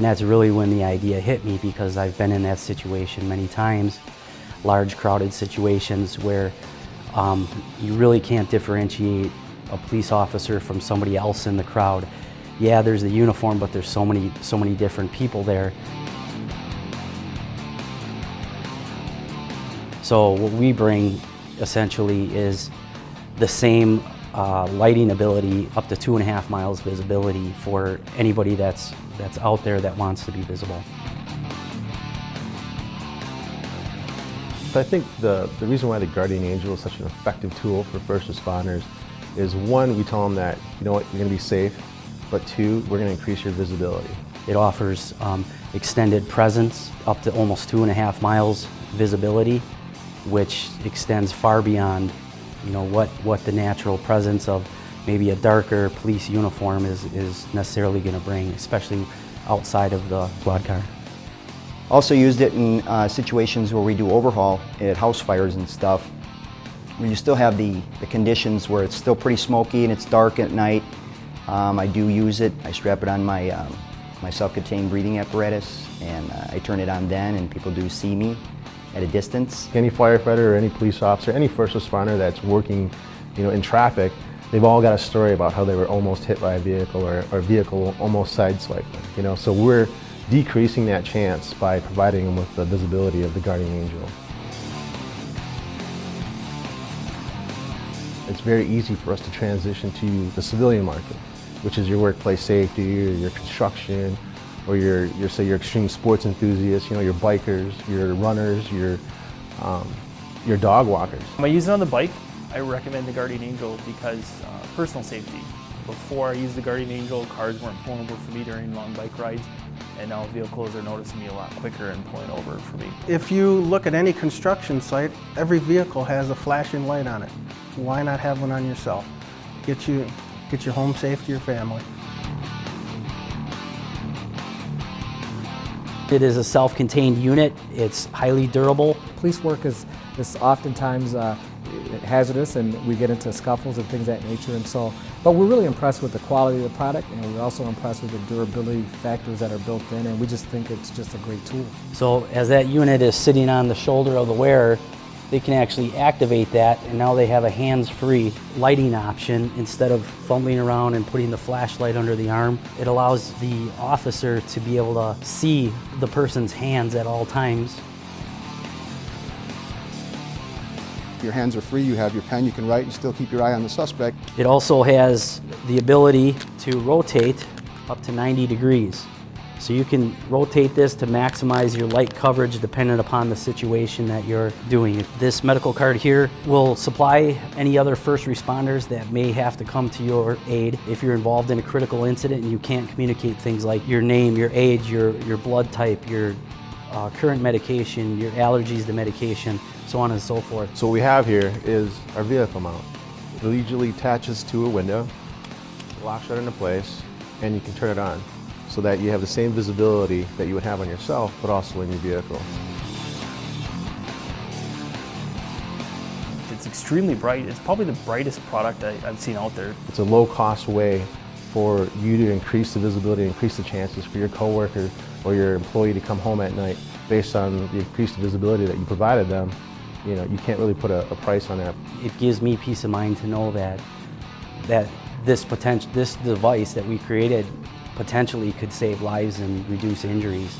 And that's really when the idea hit me, because I've been in that situation many times, large crowded situations where you really can't differentiate a police officer from somebody else in the crowd. Yeah, there's the uniform, but there's so many different people there. So what we bring essentially is the same lighting ability, up to 2.5 miles visibility for anybody that's out there that wants to be visible. So I think the reason why the Guardian Angel is such an effective tool for first responders is, one, we tell them that, you know what, you're going to be safe, but two, we're going to increase your visibility. It offers extended presence, up to almost 2.5 miles visibility, which extends far beyond, you know, what the natural presence of maybe a darker police uniform is necessarily going to bring, especially outside of the squad car. Also used it in situations where we do overhaul at house fires and stuff, where you still have the conditions where it's still pretty smoky and it's dark at night. I do use it. I strap it on my self-contained breathing apparatus, and I turn it on then, and people do see me at a distance. Any firefighter or any police officer, any first responder that's working, you know, in traffic, they've all got a story about how they were almost hit by a vehicle, or a vehicle almost sideswiped them. You know, so we're decreasing that chance by providing them with the visibility of the Guardian Angel. It's very easy for us to transition to the civilian market, which is your workplace safety, or your construction, or your extreme sports enthusiasts, you know, your bikers, your runners, your dog walkers. When I use it on the bike, I recommend the Guardian Angel because personal safety. Before I used the Guardian Angel, cars weren't pulling over for me during long bike rides, and now vehicles are noticing me a lot quicker and pulling over for me. If you look at any construction site, every vehicle has a flashing light on it. Why not have one on yourself? Get your home safe to your family. It is a self-contained unit. It's highly durable. Police work is oftentimes hazardous, and we get into scuffles and things of that nature, and so, but we're really impressed with the quality of the product, and we're also impressed with the durability factors that are built in, and we just think it's just a great tool. So as that unit is sitting on the shoulder of the wearer, they can actually activate that, and now they have a hands-free lighting option instead of fumbling around and putting the flashlight under the arm. It allows the officer to be able to see the person's hands at all times. Your hands are free, you have your pen, you can write and still keep your eye on the suspect. It also has the ability to rotate up to 90 degrees. So you can rotate this to maximize your light coverage dependent upon the situation that you're doing. This medical card here will supply any other first responders that may have to come to your aid if you're involved in a critical incident and you can't communicate things like your name, your age, your blood type, your current medication, your allergies to medication, so on and so forth. So what we have here is our vehicle mount. It usually attaches to a window, locks right into place, and you can turn it on so that you have the same visibility that you would have on yourself, but also in your vehicle. It's extremely bright. It's probably the brightest product I've seen out there. It's a low-cost way for you to increase the visibility, increase the chances for your coworker or your employee to come home at night based on the increased visibility that you provided them. You know, you can't really put a price on that. It gives me peace of mind to know that this device that we created potentially could save lives and reduce injuries.